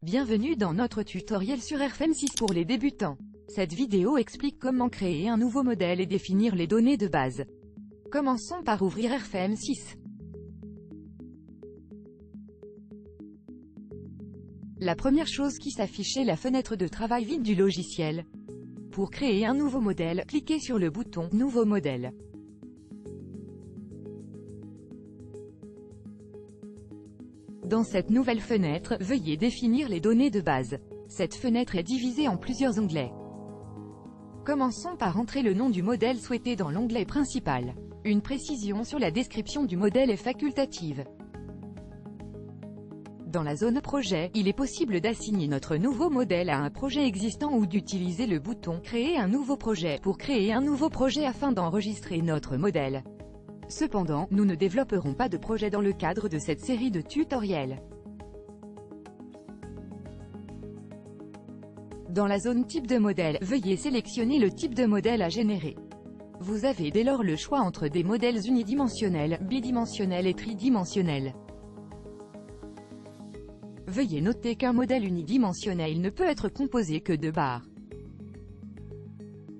Bienvenue dans notre tutoriel sur RFM6 pour les débutants. Cette vidéo explique comment créer un nouveau modèle et définir les données de base. Commençons par ouvrir RFM6. La première chose qui s'affiche est la fenêtre de travail vide du logiciel. Pour créer un nouveau modèle, cliquez sur le bouton « Nouveau modèle ». Dans cette nouvelle fenêtre, veuillez définir les données de base. Cette fenêtre est divisée en plusieurs onglets. Commençons par entrer le nom du modèle souhaité dans l'onglet principal. Une précision sur la description du modèle est facultative. Dans la zone projet, il est possible d'assigner notre nouveau modèle à un projet existant ou d'utiliser le bouton « Créer un nouveau projet » pour créer un nouveau projet afin d'enregistrer notre modèle. Cependant, nous ne développerons pas de projet dans le cadre de cette série de tutoriels. Dans la zone type de modèle, veuillez sélectionner le type de modèle à générer. Vous avez dès lors le choix entre des modèles unidimensionnels, bidimensionnels et tridimensionnels. Veuillez noter qu'un modèle unidimensionnel ne peut être composé que de barres.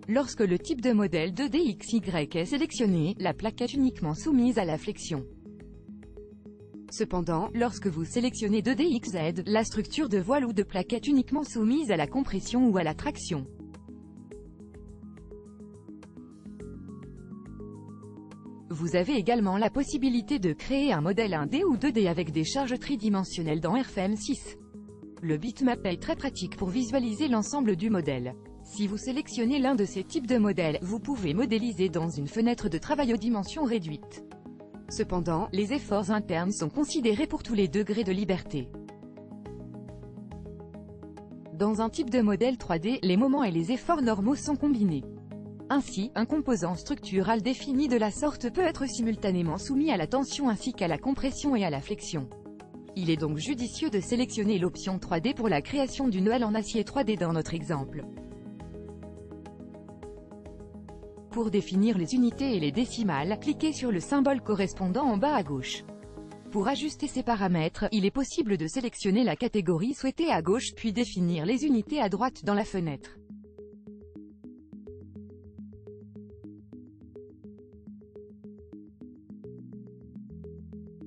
Lorsque le type de modèle 2D/XY est sélectionné, la plaque est uniquement soumise à la flexion. Cependant, lorsque vous sélectionnez 2D/XZ, la structure de voile ou de plaque est uniquement soumise à la compression ou à la traction. Vous avez également la possibilité de créer un modèle 1D ou 2D avec des charges tridimensionnelles dans RFM6. Le bitmap est très pratique pour visualiser l'ensemble du modèle. Si vous sélectionnez l'un de ces types de modèles, vous pouvez modéliser dans une fenêtre de travail aux dimensions réduites. Cependant, les efforts internes sont considérés pour tous les degrés de liberté. Dans un type de modèle 3D, les moments et les efforts normaux sont combinés. Ainsi, un composant structural défini de la sorte peut être simultanément soumis à la tension ainsi qu'à la compression et à la flexion. Il est donc judicieux de sélectionner l'option 3D pour la création d'une aile en acier 3D dans notre exemple. Pour définir les unités et les décimales, cliquez sur le symbole correspondant en bas à gauche. Pour ajuster ces paramètres, il est possible de sélectionner la catégorie souhaitée à gauche puis définir les unités à droite dans la fenêtre.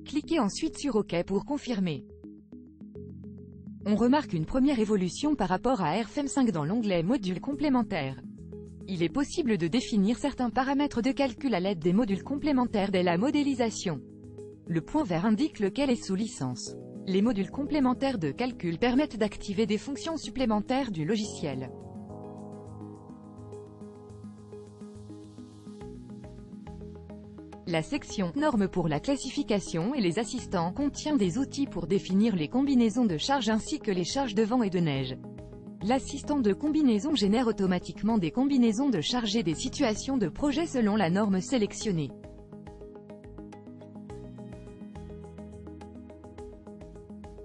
Cliquez ensuite sur OK pour confirmer. On remarque une première évolution par rapport à RFM5 dans l'onglet Modules complémentaires. Il est possible de définir certains paramètres de calcul à l'aide des modules complémentaires dès la modélisation. Le point vert indique lequel est sous licence. Les modules complémentaires de calcul permettent d'activer des fonctions supplémentaires du logiciel. La section « Normes pour la classification et les assistants » contient des outils pour définir les combinaisons de charges ainsi que les charges de vent et de neige. L'assistant de combinaison génère automatiquement des combinaisons de charges et des situations de projet selon la norme sélectionnée.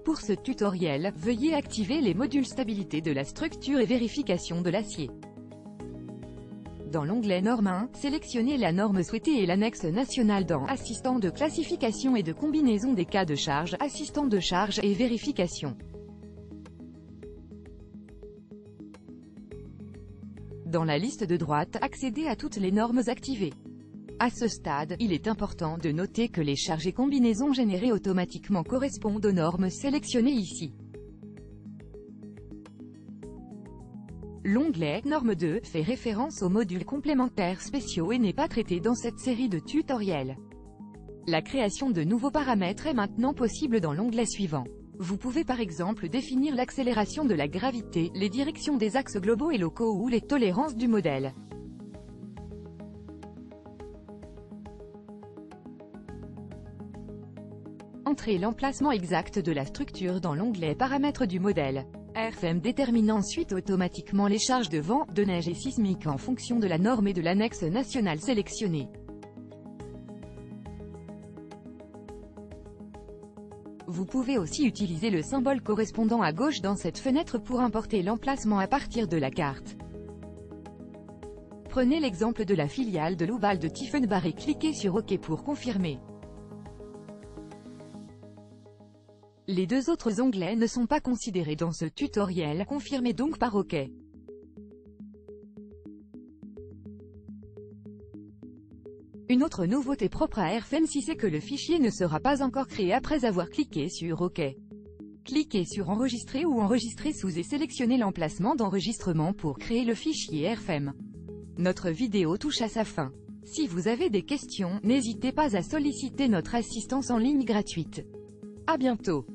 Pour ce tutoriel, veuillez activer les modules stabilité de la structure et vérification de l'acier. Dans l'onglet Norme 1, sélectionnez la norme souhaitée et l'annexe nationale dans Assistant de classification et de combinaison des cas de charge, Assistant de charge et vérification. Dans la liste de droite, accédez à toutes les normes activées. À ce stade, il est important de noter que les charges et combinaisons générées automatiquement correspondent aux normes sélectionnées ici. L'onglet « Norme 2 » fait référence aux modules complémentaires spéciaux et n'est pas traité dans cette série de tutoriels. La création de nouveaux paramètres est maintenant possible dans l'onglet suivant. Vous pouvez par exemple définir l'accélération de la gravité, les directions des axes globaux et locaux ou les tolérances du modèle. Entrez l'emplacement exact de la structure dans l'onglet Paramètres du modèle. RFM détermine ensuite automatiquement les charges de vent, de neige et sismique en fonction de la norme et de l'annexe nationale sélectionnée. Vous pouvez aussi utiliser le symbole correspondant à gauche dans cette fenêtre pour importer l'emplacement à partir de la carte. Prenez l'exemple de la filiale de Loubal de Tiefenbach et cliquez sur OK pour confirmer. Les deux autres onglets ne sont pas considérés dans ce tutoriel, confirmez donc par OK. Une autre nouveauté propre à AirFM6 c'est que le fichier ne sera pas encore créé après avoir cliqué sur OK. Cliquez sur Enregistrer ou Enregistrer sous et sélectionnez l'emplacement d'enregistrement pour créer le fichier AirFM. Notre vidéo touche à sa fin. Si vous avez des questions, n'hésitez pas à solliciter notre assistance en ligne gratuite. À bientôt.